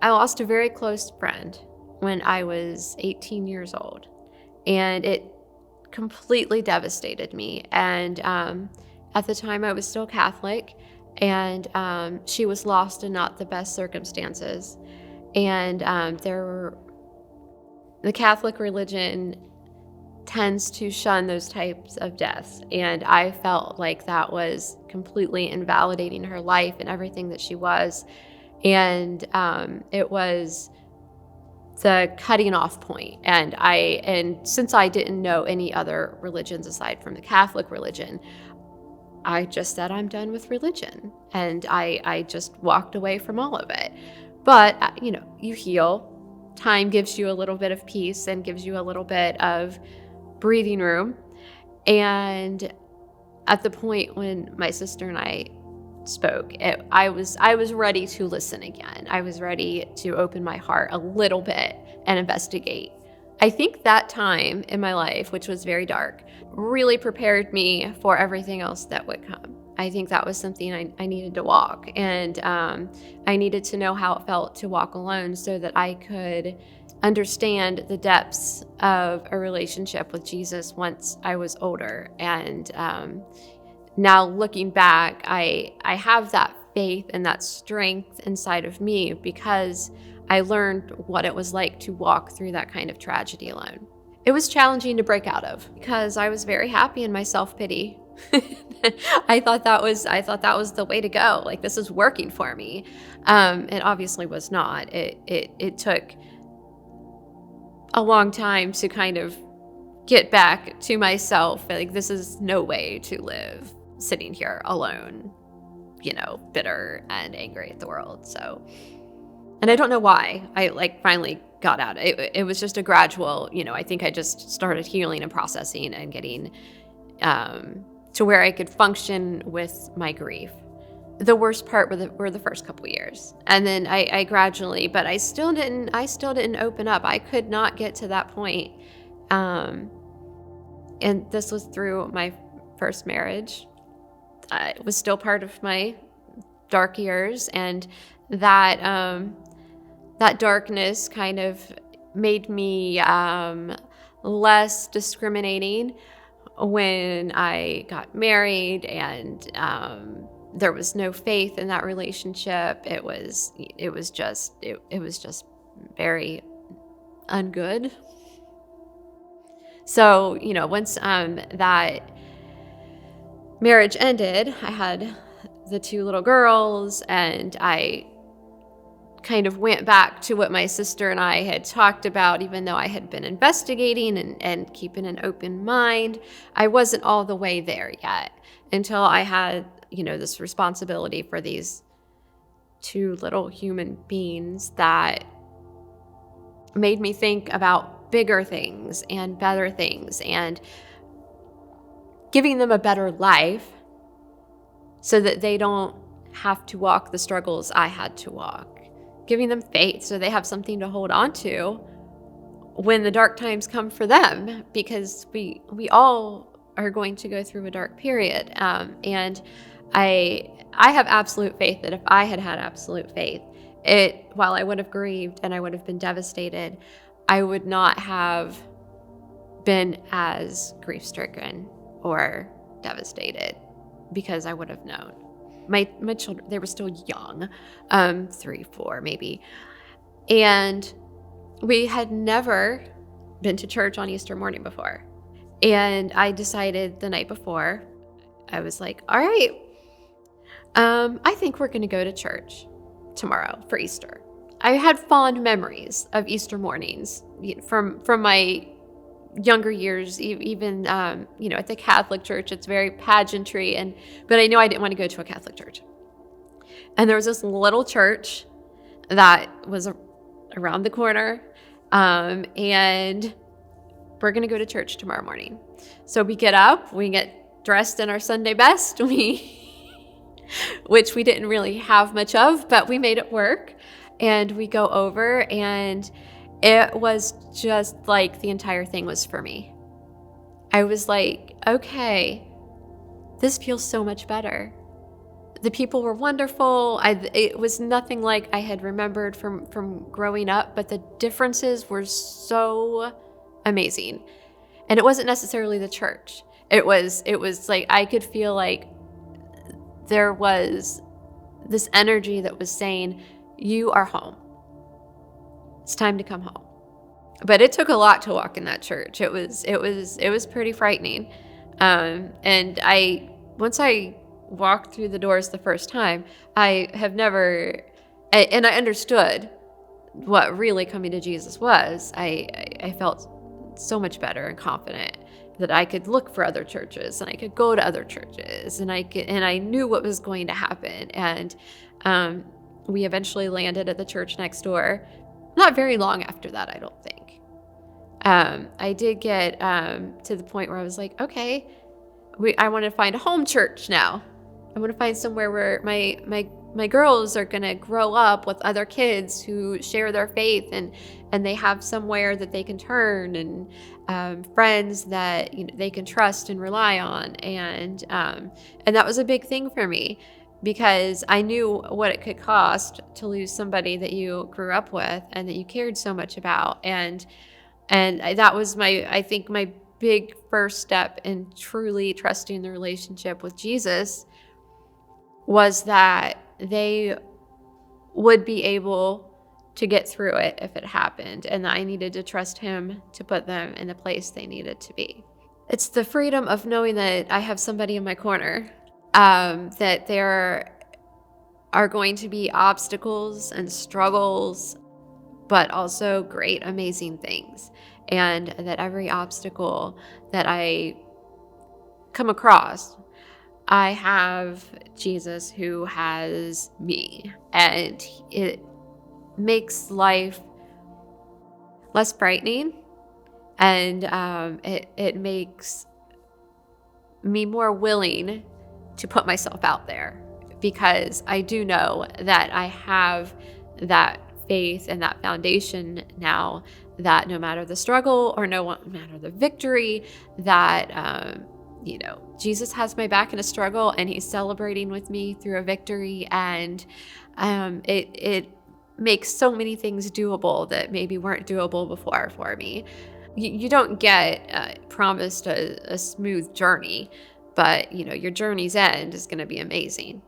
I lost a very close friend when I was 18 years old, and it completely devastated me. And at the time, I was still Catholic, and she was lost in not the best circumstances. And the Catholic religion tends to shun those types of deaths, and I felt like that was completely invalidating her life and everything that she was. And it was the cutting off point. And since I didn't know any other religions aside from the Catholic religion, I just said, I'm done with religion. And I just walked away from all of it. But, you heal. Time gives you a little bit of peace and gives you a little bit of breathing room. And at the point when my sister and I spoke, I was ready to listen again. I was ready to open my heart a little bit and investigate. I think that time in my life, which was very dark, really prepared me for everything else that would come. I think that was something I needed to walk, and I needed to know how it felt to walk alone so that I could understand the depths of a relationship with Jesus once I was older. And now looking back, I have that faith and that strength inside of me because I learned what it was like to walk through that kind of tragedy alone. It was challenging to break out of because I was very happy in my self-pity. I thought that was the way to go. Like, this is working for me. It obviously was not. It took a long time to kind of get back to myself. Like, this is no way to live sitting here alone, bitter and angry at the world. So, and I don't know why I finally got out. It was just a gradual, I think I just started healing and processing and getting to where I could function with my grief. The worst part were the first couple years, and then I gradually, but I still didn't open up. I could not get to that point, and this was through my first marriage. It was still part of my dark years, and that darkness kind of made me less discriminating when I got married, and there was no faith in that relationship. It was just very ungood. So, once that marriage ended, I had the 2 little girls, and I kind of went back to what my sister and I had talked about. Even though I had been investigating and keeping an open mind, I wasn't all the way there yet until I had, this responsibility for these 2 little human beings that made me think about bigger things and better things and giving them a better life so that they don't have to walk the struggles I had to walk. Giving them faith so they have something to hold on to when the dark times come for them, because we all are going to go through a dark period. And I have absolute faith that if I had absolute faith, while I would have grieved and I would have been devastated, I would not have been as grief-stricken or devastated because I would have known. My children, they were still young, 3, 4 maybe. And we had never been to church on Easter morning before. And I decided the night before, I was like, all right, I think we're going to go to church tomorrow for Easter. I had fond memories of Easter mornings from my younger years, even at the Catholic church. It's very pageantry, but I knew I didn't want to go to a Catholic church. And there was this little church that was around the corner, and we're going to go to church tomorrow morning. So we get up, we get dressed in our Sunday best, which we didn't really have much of, but we made it work, and we go over, and it was just like the entire thing was for me. I was like, okay, this feels so much better. The people were wonderful. It was nothing like I had remembered from growing up, but the differences were so amazing. And it wasn't necessarily the church. It was like I could feel like there was this energy that was saying, "You are home. It's time to come home." But it took a lot to walk in that church. It was pretty frightening. And once I walked through the doors the first time, I have never, and I understood what really coming to Jesus was. I felt so much better and confident that I could look for other churches and I could go to other churches and I knew what was going to happen. And we eventually landed at the church next door. Not very long after that, I don't think. I did get to the point where I was like, okay, I want to find a home church now. I want to find somewhere where my girls are going to grow up with other kids who share their faith and they have somewhere that they can turn and friends that they can trust and rely on. And that was a big thing for me because I knew what it could cost to lose somebody that you grew up with and that you cared so much about. And that was I think my big first step in truly trusting the relationship with Jesus was that they would be able to get through it if it happened, and that I needed to trust him to put them in the place they needed to be. It's the freedom of knowing that I have somebody in my corner, that there are going to be obstacles and struggles, but also great, amazing things. And that every obstacle that I come across, I have Jesus who has me. And it makes life less frightening. And it makes me more willing to put myself out there because I do know that I have that faith and that foundation now that no matter the struggle or no matter the victory, that Jesus has my back in a struggle and he's celebrating with me through a victory. And it makes so many things doable that maybe weren't doable before for me. You don't get promised a smooth journey, but your journey's end is going to be amazing.